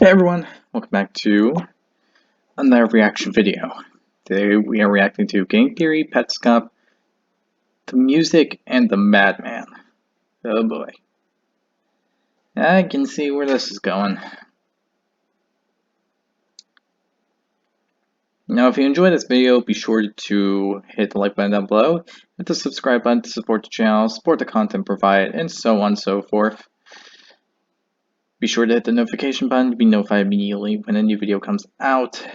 Hey everyone, welcome back to another reaction video. Today we are reacting to Game Theory, Petscop, the music, and the Madman. Oh boy. I can see where this is going. Now if you enjoyed this video, be sure to hit the like button down below, hit the subscribe button to support the channel, support the content provided, and so on and so forth. Be sure to hit the notification button to be notified immediately when a new video comes out.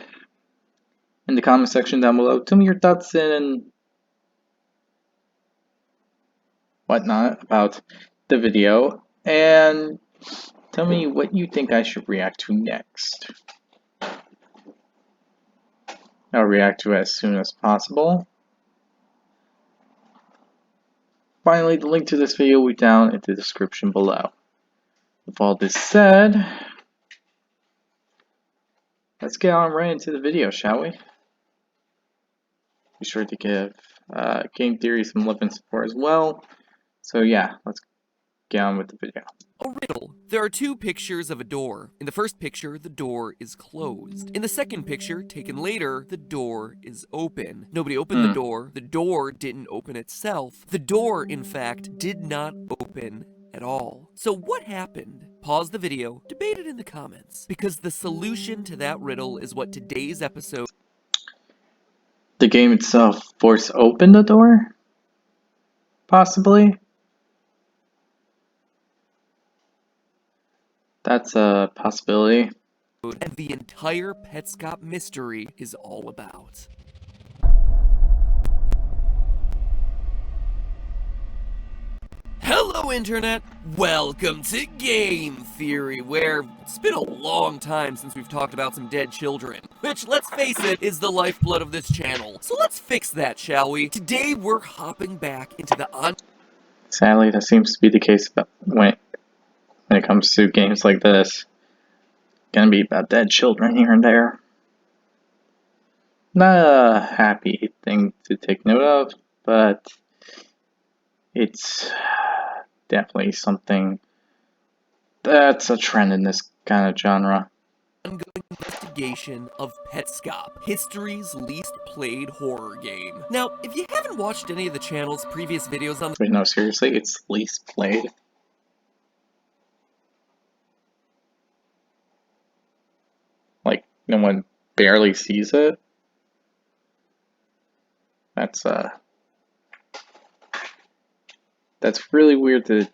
In the comment section down below, tell me your thoughts and whatnot about the video, and tell me what you think I should react to next. I'll react to it as soon as possible. Finally, the link to this video will be down in the description below. With all this said, let's get on right into the video, shall we? Be sure to give Game Theory some love and support as well. So yeah, let's get on with the video. A riddle. There are two pictures of a door. In the first picture, the door is closed. In the second picture, taken later, the door is open. Nobody opened the door didn't open itself. The door, in fact, did not open at all. So what happened? Pause the video, debate it in the comments, because the solution to that riddle is what today's episode... The game itself forced open the door? Possibly? That's a possibility. And the entire Petscop mystery is all about. Hello Internet! Welcome to Game Theory, where it's been a long time since we've talked about some dead children, which, let's face it, is the lifeblood of this channel. So let's fix that, shall we? Today we're hopping back into the Sadly, that seems to be the case when it comes to games like this. Gonna be about dead children here and there. Not a happy thing to take note of, but it's definitely something that's a trend in this kind of genre. Ongoing investigation of Petscop, history's least played horror game. Now, if you haven't watched any of the channel's previous videos on... Wait, no, seriously, it's least played? Like, no one barely sees it? That's really weird to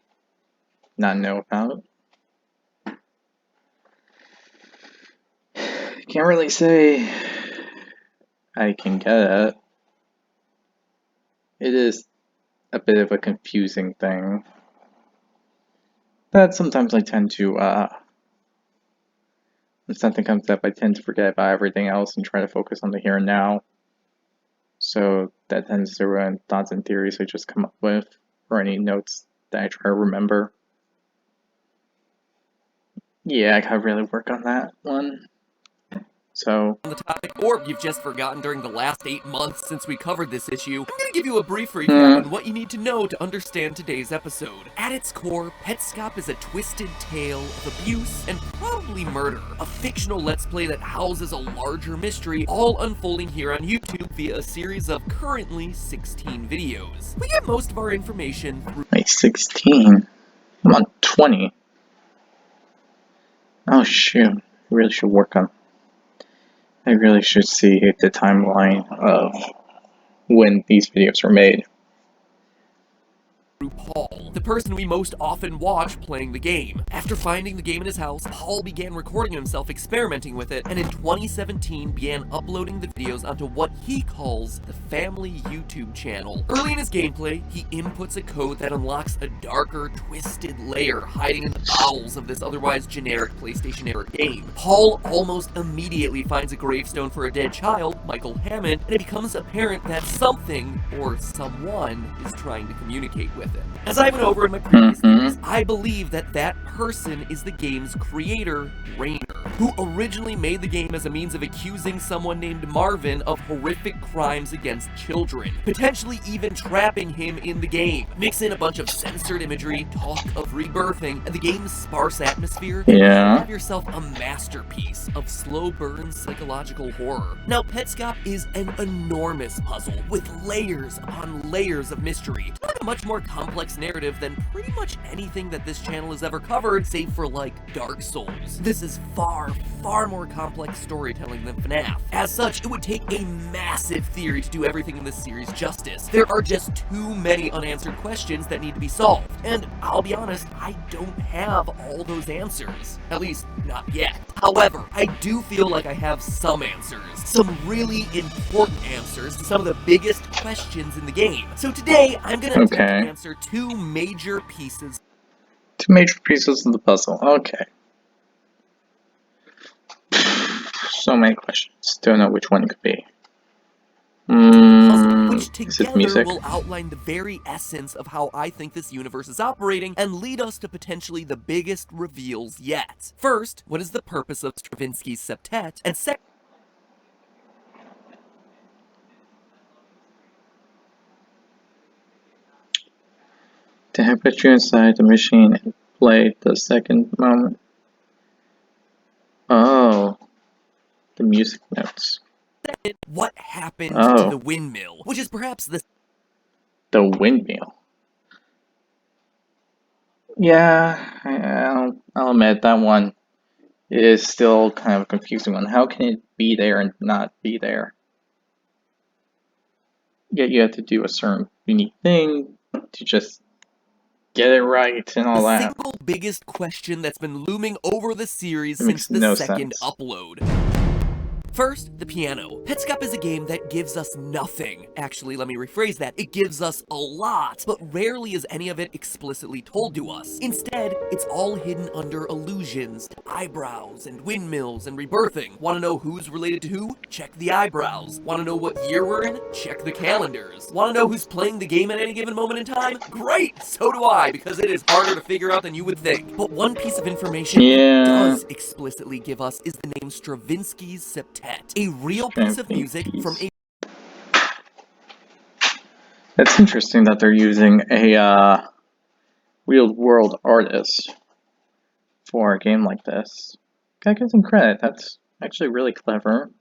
not know about. Can't really say I can get it. It is a bit of a confusing thing. But sometimes I tend to, when something comes up, I tend to forget about everything else and try to focus on the here and now. So that tends to ruin thoughts and theories I just come up with, or any notes that I try to remember. Yeah, I gotta really work on that one. So, the topic, or you've just forgotten during the last 8 months since we covered this issue, I'm gonna give you a brief recap on what you need to know to understand today's episode. At its core, Petscop is a twisted tale of abuse and probably murder. A fictional Let's Play that houses a larger mystery, all unfolding here on YouTube via a series of currently 16 videos. We get most of our information through... Wait, 16? I'm on 20. Oh shoot, I really should work on... I really should see the timeline of when these videos were made. Paul, the person we most often watch playing the game. After finding the game in his house, Paul began recording himself experimenting with it, and in 2017 began uploading the videos onto what he calls the family YouTube channel. Early in his gameplay, he inputs a code that unlocks a darker, twisted layer hiding in the bowels of this otherwise generic PlayStation-era game. Paul almost immediately finds a gravestone for a dead child, Michael Hammond, and it becomes apparent that something, or someone, is trying to communicate with him. As I went over in my previous videos, I believe that that person is the game's creator, Rainer. who originally made the game as a means of accusing someone named Marvin of horrific crimes against children, potentially even trapping him in the game. Mix in a bunch of censored imagery, talk of rebirthing, and the game's sparse atmosphere, and you have yourself a masterpiece of slow burn psychological horror. Now, Petscop is an enormous puzzle with layers upon layers of mystery. It's like a much more complex narrative than pretty much anything that this channel has ever covered, save for like Dark Souls. This is far more complex storytelling than FNAF. As such, it would take a massive theory to do everything in this series justice. There are just too many unanswered questions that need to be solved, and I'll be honest, I don't have all those answers. At least, not yet. However, I do feel like I have some answers. Some really important answers to some of the biggest questions in the game. So today, I'm gonna attempt to answer two major pieces. Two major pieces of the puzzle. Okay. So many questions. Don't know which one it could be. Which together will outline the very essence of how I think this universe is operating and lead us to potentially the biggest reveals yet. First, what is the purpose of Stravinsky's septet? And second, to have put you inside the machine and play the second moment. Oh, the music notes. What happened to the windmill? Which is perhaps the windmill. Yeah, I'll admit that one is still kind of a confusing one. How can it be there and not be there? Yet you have to do a certain unique thing to just get it right and all that. The single biggest question that's been looming over the series since the second upload. First, the piano. Petscop is a game that gives us nothing. Actually, let me rephrase that. It gives us a lot, but rarely is any of it explicitly told to us. Instead, it's all hidden under illusions, eyebrows, and windmills, and rebirthing. Want to know who's related to who? Check the eyebrows. Want to know what year we're in? Check the calendars. Want to know who's playing the game at any given moment in time? Great! So do I, because it is harder to figure out than you would think. But one piece of information it does explicitly give us is the name Stravinsky's septet. A real piece of music from a... That's interesting that they're using a real-world artist for a game like this. Gotta give them credit, that's actually really clever.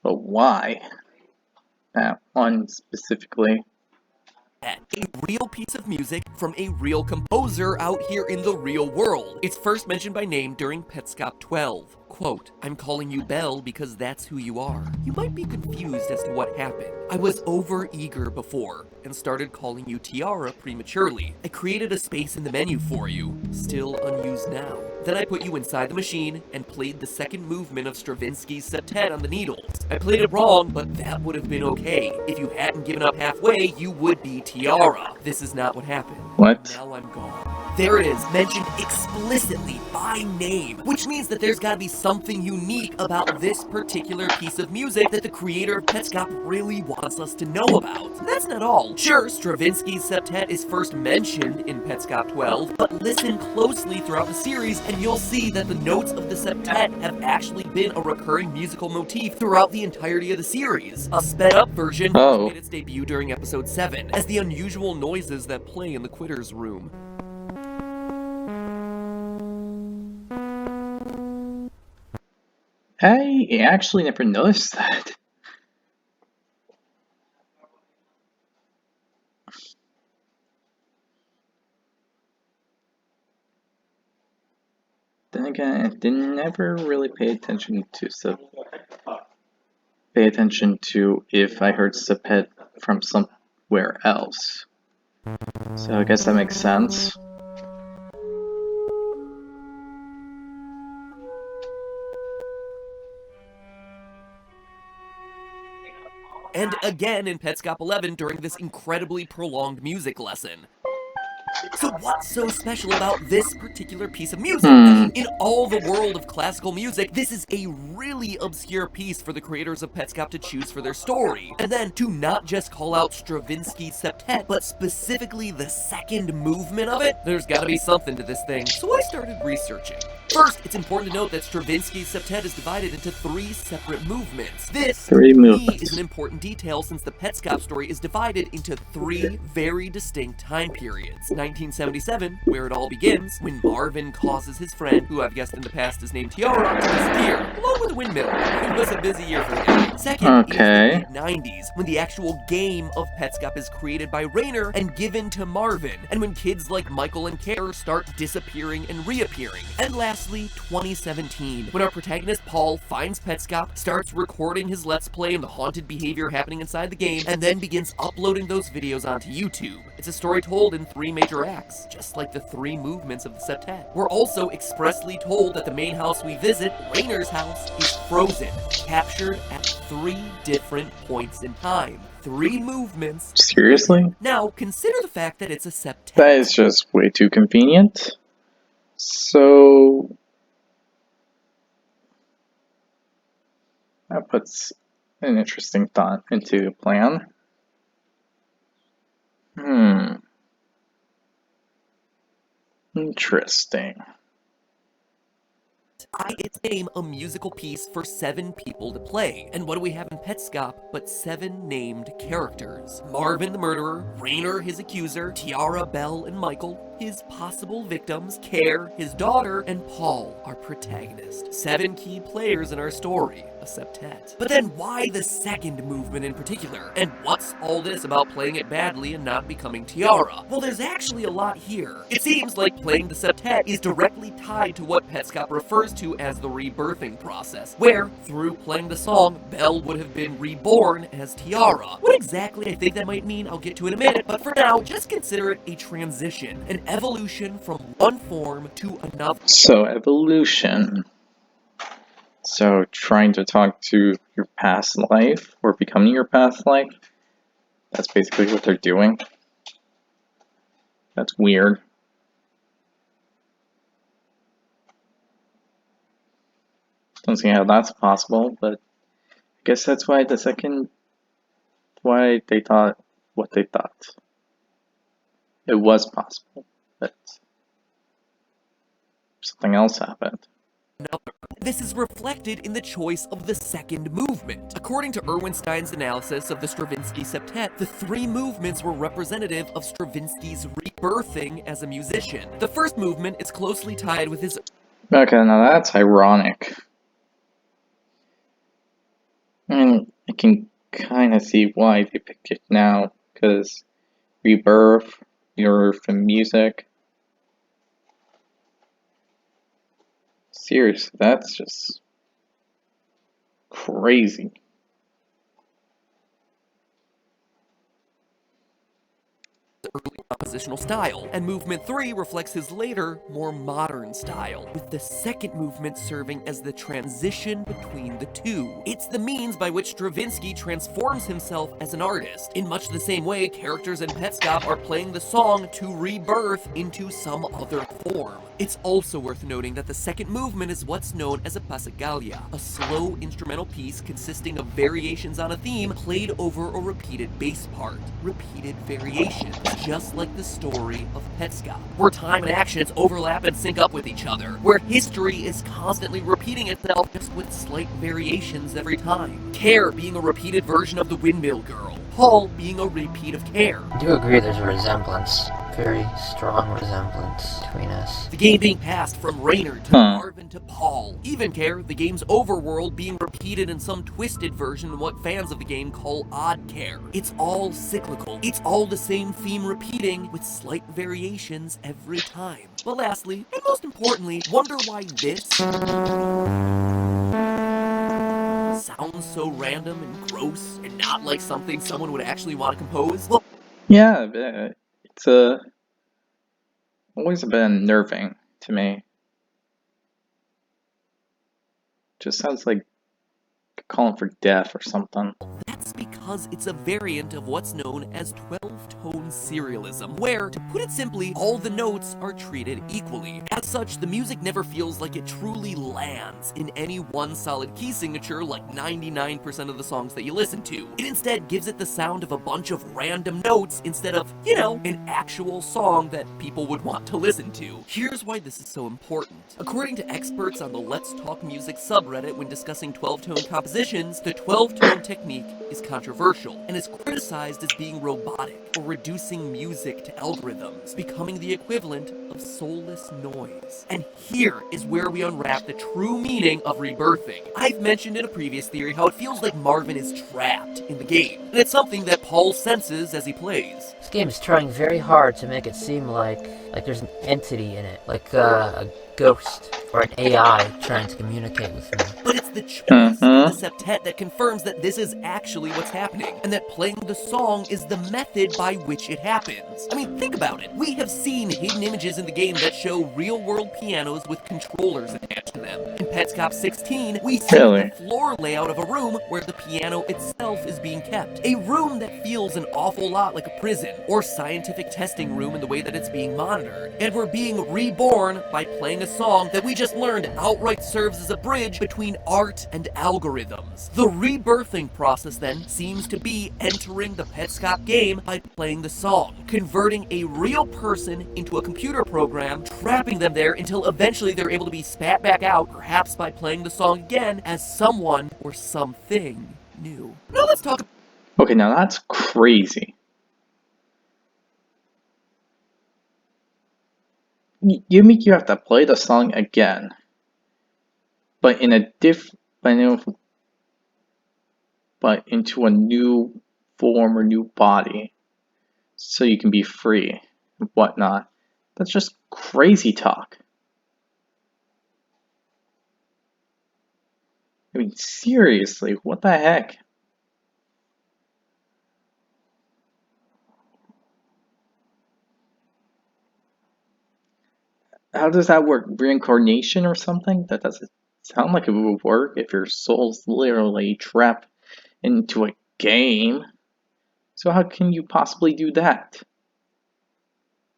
But why? That one specifically. A real piece of music from a real composer out here in the real world. It's first mentioned by name during Petscop 12. Quote, I'm calling you Belle because that's who you are. You might be confused as to what happened. I was over-eager before and started calling you Tiara prematurely. I created a space in the menu for you, still unused now. Then I put you inside the machine and played the second movement of Stravinsky's septet on the needles. I played it wrong, but that would have been okay. If you hadn't given up halfway, you would be Tiara. This is not what happened. What? Now I'm gone. There it is, mentioned explicitly by name, which means that there's gotta be something unique about this particular piece of music that the creator of Petscop really wants us to know about. And that's not all. Sure, Stravinsky's septet is first mentioned in Petscop 12, but listen closely throughout the series and you'll see that the notes of the septet have actually been a recurring musical motif throughout the entirety of the series. A sped-up version made its debut during episode 7, as the unusual noises that play in the Quitter's Room. I actually never noticed that. Then again, I didn't never really pay attention to if I heard sepet from somewhere else. So I guess that makes sense. And again in Petscop 11 during this incredibly prolonged music lesson. So what's so special about this particular piece of music? I Hmm. mean, in all the world of classical music, this is a really obscure piece for the creators of Petscop to choose for their story. And then to not just call out Stravinsky's septet, but specifically the second movement of it, there's gotta be something to this thing. So I started researching. First, it's important to note that Stravinsky's septet is divided into 3 separate movements. This, to Three me, is movements. an important detail since the Petscop story is divided into 3 very distinct time periods. 1977, where it all begins, when Marvin causes his friend, who I've guessed in the past is named Tiara, to disappear, along with a windmill. It was a busy year for the guy. Second is the Okay. mid-90s, when the actual game of Petscop is created by Rainer and given to Marvin, and when kids like Michael and Care start disappearing and reappearing. And lastly, 2017, when our protagonist Paul finds Petscop, starts recording his Let's Play and the haunted behavior happening inside the game, and then begins uploading those videos onto YouTube. It's a story told in 3 major acts, just like the 3 movements of the septet. We're also expressly told that the main house we visit, Rainer's house, is frozen, captured at 3 different points in time. 3 movements. Seriously? Now, consider the fact that it's a septet. That is just way too convenient. So that puts an interesting thought into the plan. Interesting. By its name, a musical piece for 7 people to play. And what do we have in Petscop but 7 named characters? Marvin the murderer, Rainer his accuser, Tiara, Belle, and Michael, his possible victims, Care, his daughter, and Paul, our protagonist. 7 key players in our story, a septet. But then why the second movement in particular? And what's all this about playing it badly and not becoming Tiara? Well, there's actually a lot here. It seems like playing the septet is directly tied to what Petscop refers to as the rebirthing process, where, through playing the song, Belle would have been reborn as Tiara. What exactly I think that might mean, I'll get to in a minute, but for now, just consider it a transition, an evolution from one form to another. So, evolution. So, trying to talk to your past life or becoming your past life. That's basically what they're doing. That's weird. Don't see how that's possible, but I guess that's why why they thought what they thought. It was possible, but something else happened. This is reflected in the choice of the second movement. According to Erwin Stein's analysis of the Stravinsky septet, the 3 movements were representative of Stravinsky's rebirthing as a musician. The first movement is closely tied with his... Okay, now that's ironic. I mean, I can kind of see why they picked it now, because rebirth, you're from music. Seriously, that's just crazy. early compositional style, and movement 3 reflects his later, more modern style, with the second movement serving as the transition between the two. It's the means by which Stravinsky transforms himself as an artist. In much the same way, characters in Petscop are playing the song to rebirth into some other form. It's also worth noting that the second movement is what's known as a passacaglia, a slow instrumental piece consisting of variations on a theme played over a repeated bass part. Repeated variations, just like the story of Petscop, where time and actions overlap and sync up with each other, where history is constantly repeating itself just with slight variations every time. Care being a repeated version of the Windmill Girl, Paul being a repeat of Care. I do agree there's a resemblance, very strong resemblance between us. The game being passed from Rainer to Marvin to Paul. Even Care, the game's overworld, being repeated in some twisted version of what fans of the game call odd Care. It's all cyclical. It's all the same theme repeating with slight variations every time. But lastly, and most importantly, wonder why this sounds so random and gross and not like something someone would actually want to compose? Well, yeah, it's always a bit unnerving to me. Just sounds like calling for death or something. That's because it's a variant of what's known as 12-tone serialism, where, to put it simply, all the notes are treated equally. As such, the music never feels like it truly lands in any one solid key signature like 99% of the songs that you listen to. It instead gives it the sound of a bunch of random notes instead of, an actual song that people would want to listen to. Here's why this is so important. According to experts on the Let's Talk Music subreddit when discussing 12-tone compositions, the 12-tone technique is controversial and is criticized as being robotic or reducing music to algorithms, becoming the equivalent of soulless noise. And here is where we unwrap the true meaning of rebirthing. I've mentioned in a previous theory how it feels like Marvin is trapped in the game, and it's something that Paul senses as he plays. This game is trying very hard to make it seem like there's an entity in it, like a ghost or an AI trying to communicate with me. But it's the choice of the septet that confirms that this is actually what's happening, and that playing the song is the method by which it happens. I mean, think about it. We have seen hidden images in the game that show real-world pianos with controllers attached to them. In Petscop 16, we see the floor layout of a room where the piano itself is being kept. A room that feels an awful lot like a prison, or scientific testing room in the way that it's being monitored. And we're being reborn by playing a song that we just learned outright serves as a bridge between art and algorithms. The rebirthing process then seems to be entering the Petscop game by playing the song, converting a real person into a computer program, trapping them there until eventually they're able to be spat back out, perhaps by playing the song again as someone or something new. Now let's talk. Okay, now that's crazy. You have to play the song again, but in a but into a new form or new body, so you can be free and whatnot. That's just crazy talk. I mean, seriously, what the heck? How does that work? Reincarnation or something? That doesn't sound like it would work if your soul's literally trapped into a game. So how can you possibly do that?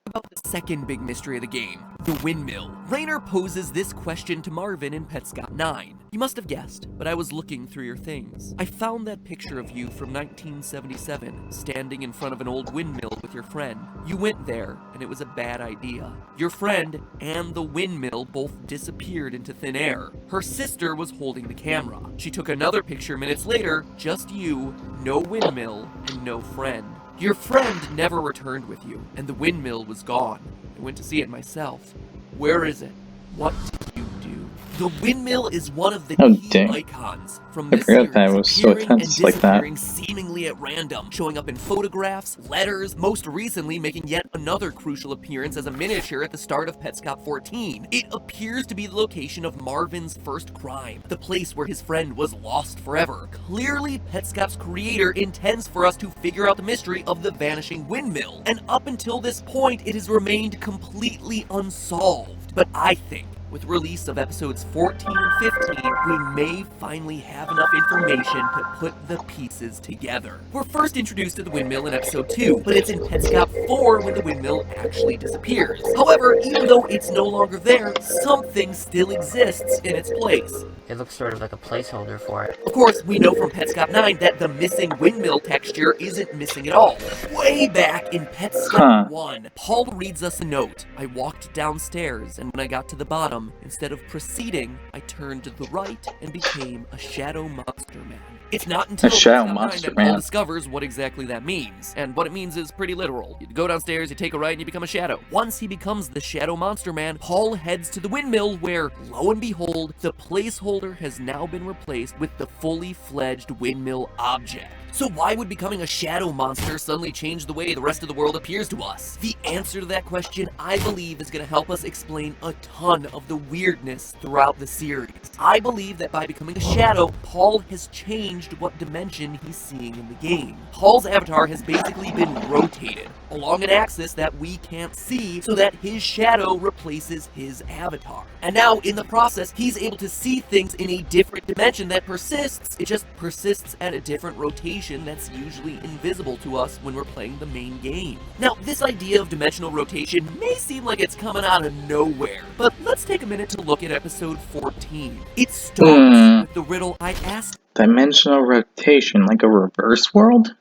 About the second big mystery of the game, the windmill. Rainer poses this question to Marvin in Petscop 9. You must have guessed, but I was looking through your things. I found that picture of you from 1977, standing in front of an old windmill with your friend. You went there, and it was a bad idea. Your friend and the windmill both disappeared into thin air. Her sister was holding the camera. She took another picture minutes later, just you, no windmill, and no friend. Your friend never returned with you, and the windmill was gone. I went to see it myself. Where is it? What did you do? The windmill is one of the key icons from this series, appearing and disappearing seemingly at random, showing up in photographs, letters, most recently making yet another crucial appearance as a miniature at the start of Petscop 14. It appears to be the location of Marvin's first crime, the place where his friend was lost forever. Clearly, Petscop's creator intends for us to figure out the mystery of the vanishing windmill, and up until this point, it has remained completely unsolved. But I think with release of episodes 14 and 15, we may finally have enough information to put the pieces together. We're first introduced to the windmill in episode 2, but it's in Petscop 4 when the windmill actually disappears. However, even though it's no longer there, something still exists in its place. It looks sort of like a placeholder for it. Of course, we know from Petscop 9 that the missing windmill texture isn't missing at all. Way back in Petscop 1, Paul reads us a note. I walked downstairs, and when I got to the bottom, instead of proceeding, I turned to the right and became a shadow monster man. It's not until Petscop 9 that Paul discovers what exactly that means. And what it means is pretty literal. You go downstairs, you take a right, and you become a shadow. Once he becomes the shadow monster man, Paul heads to the windmill where, lo and behold, the placeholder has now been replaced with the fully fledged windmill object. So why would becoming a shadow monster suddenly change the way the rest of the world appears to us? The answer to that question, I believe, is going to help us explain a ton of the weirdness throughout the series. I believe that by becoming a shadow, Paul has changed changed what dimension he's seeing in the game. Paul's avatar has basically been rotated along an axis that we can't see so that his shadow replaces his avatar. And now, in the process, he's able to see things in a different dimension that persists. It just persists at a different rotation that's usually invisible to us when we're playing the main game. Now, this idea of dimensional rotation may seem like it's coming out of nowhere, but let's take a minute to look at episode 14. It starts with the riddle I asked. Dimensional rotation, like a reverse world?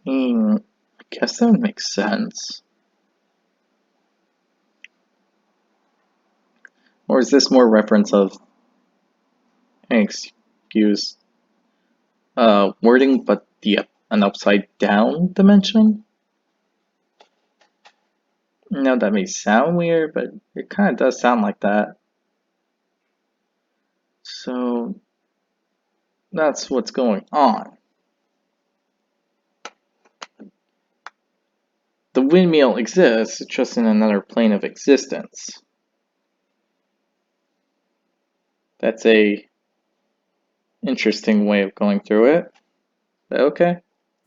I guess that would make sense. Or is this more reference of, excuse, wording, but an upside down dimension? No, that may sound weird, but it kind of does sound like that. So that's what's going on. The windmill exists, it's just in another plane of existence. That's a interesting way of going through it. But okay.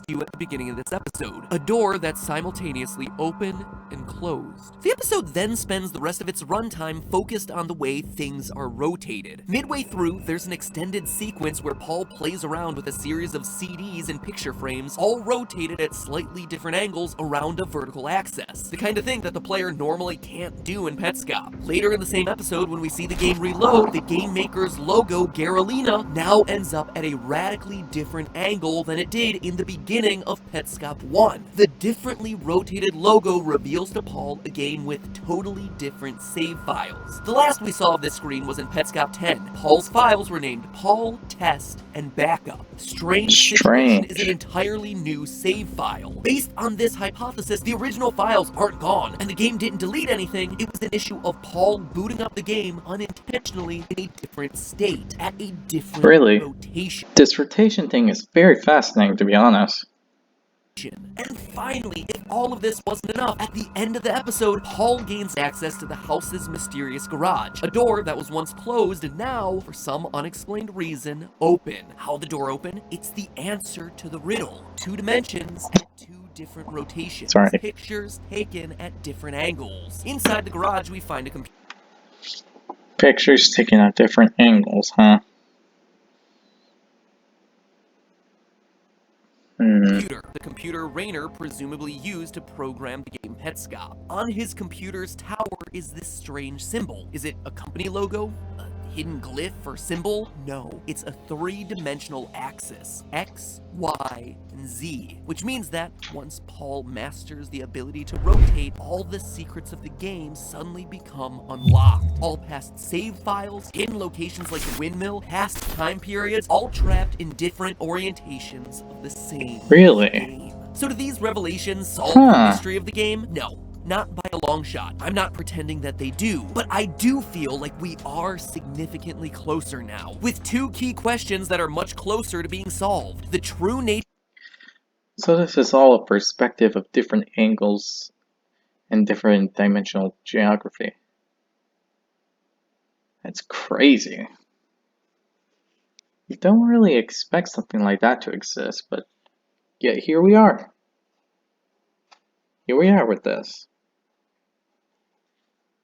You at the beginning of this episode. A door that's simultaneously open and closed. The episode then spends the rest of its runtime focused on the way things are rotated. Midway through, there's an extended sequence where Paul plays around with a series of CDs and picture frames, all rotated at slightly different angles around a vertical axis. The kind of thing that the player normally can't do in Petscop. Later in the same episode, when we see the game reload, the game maker's logo, Garalina, now ends up at a radically different angle than it did in the beginning of Petscop 1. The differently rotated logo reveals to Paul a game with totally different save files. The last we saw of this screen was in Petscop 10. Paul's files were named Paul, Test, and Backup. Strange Situation is an entirely new save file. Based on this hypothesis, the original files aren't gone, and the game didn't delete anything. It was an issue of Paul booting up the game unintentionally in a different state, at a different rotation. This rotation thing is very fascinating, to be honest. And finally, if all of this wasn't enough, at the end of the episode, Paul gains access to the house's mysterious garage. A door that was once closed and now, for some unexplained reason, open. How the door open? It's the answer to the riddle. 2 dimensions at 2 different rotations. Pictures taken at different angles. Inside the garage, we find a computer. Pictures taken at different angles, huh? The computer Rainer presumably used to program the game Petscop. On his computer's tower is this strange symbol. Is it a company logo? A hidden glyph or symbol? No, it's a 3-dimensional axis. X, Y, and Z. Which means that once Paul masters the ability to rotate, all the secrets of the game suddenly become unlocked. All past save files, hidden locations like the windmill, past time periods, all trapped in different orientations of the same game. So do these revelations solve the mystery of the game? No. Not by a long shot. I'm not pretending that they do, but I do feel like we are significantly closer now, with 2 key questions that are much closer to being solved. The true nature. So this is all a perspective of different angles and different dimensional geography. That's crazy. You don't really expect something like that to exist, but yet here we are. Here we are with this.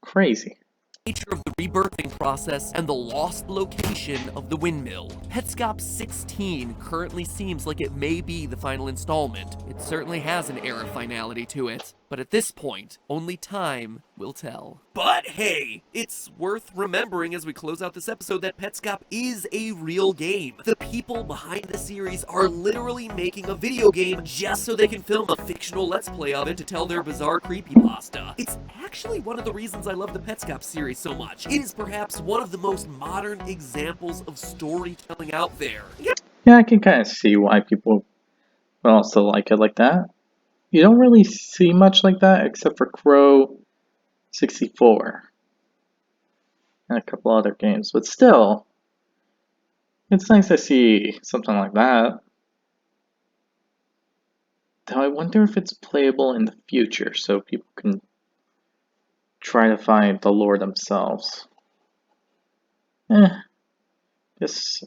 Crazy. Nature of the rebirthing process and the lost location of the windmill. Petscop 16 currently seems like it may be the final installment. It certainly has an air of finality to it, but at this point, only time will tell. But hey, it's worth remembering as we close out this episode that Petscop is a real game. The people behind the series are literally making a video game just so they can film a fictional Let's Play of it to tell their bizarre creepypasta. It's actually one of the reasons I love the Petscop series so much. It is perhaps one of the most modern examples of storytelling out there. Yeah, I can kind of see why people would also like it like that. You don't really see much like that except for Crow 64 and a couple other games, but still, it's nice to see something like that. Though I wonder if it's playable in the future so people can try to find the lore themselves. Just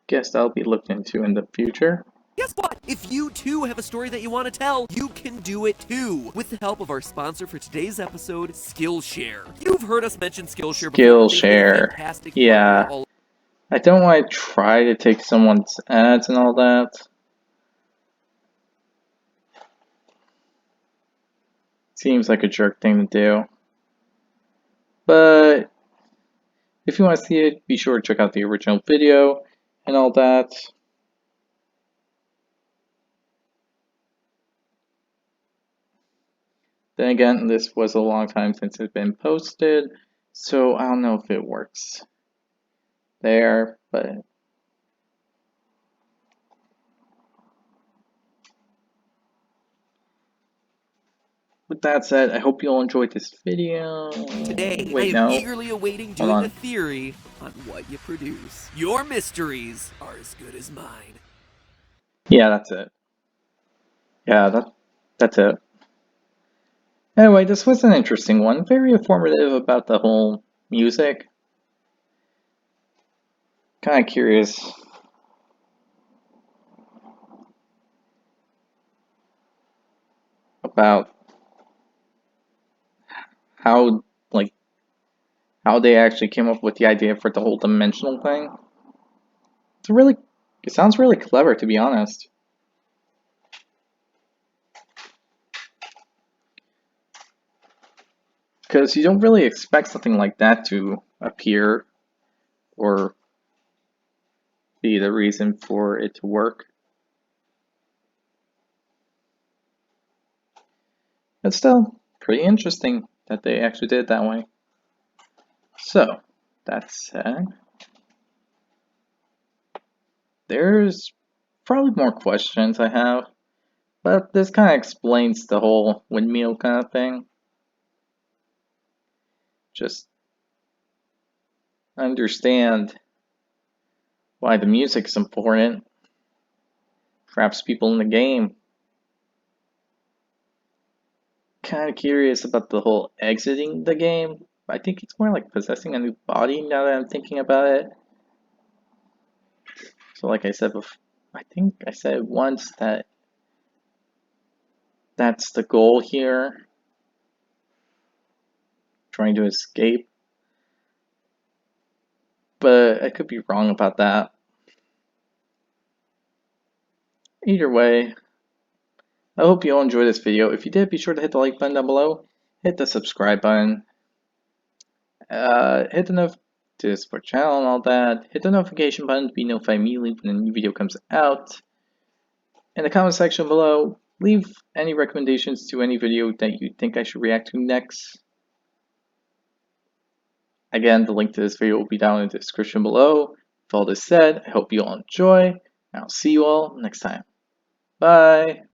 guess that'll be looked into in the future. Guess what? If you too have a story that you want to tell, you can do it too, with the help of our sponsor for today's episode, Skillshare. You've heard us mention Skillshare before. They've been a Skillshare. fantastic partner Yeah. to all. I don't want to try to take someone's ads and all that. Seems like a jerk thing to do. But if you want to see it, be sure to check out the original video and all that. Then again, this was a long time since it's been posted, so I don't know if it works there, but with that said, I hope you all enjoyed this video. Today, Wait, I am no. eagerly awaiting Hold doing on. a theory on what you produce. Your mysteries are as good as mine. Yeah, that's it. Yeah, that's it. Anyway, this was an interesting one. Very informative about the whole music. Kind of curious about how, like, how they actually came up with the idea for the whole dimensional thing. It sounds really clever, to be honest. Because you don't really expect something like that to appear or be the reason for it to work. But still, pretty interesting that they actually did it that way. So, that said, there's probably more questions I have, but this kind of explains the whole windmill kind of thing. Just understand why the music is important. Traps people in the game. Kind of curious about the whole exiting the game. I think it's more like possessing a new body now that I'm thinking about it. So like I said before, I think I said once that that's the goal here. Trying to escape. But I could be wrong about that. Either way, I hope you all enjoyed this video. If you did, be sure to hit the like button down below. Hit the subscribe button. Hit the to support channel and all that. Hit the notification button to be notified immediately when a new video comes out. In the comment section below, leave any recommendations to any video that you think I should react to next. Again, the link to this video will be down in the description below. With all this said, I hope you all enjoy, and I'll see you all next time. Bye!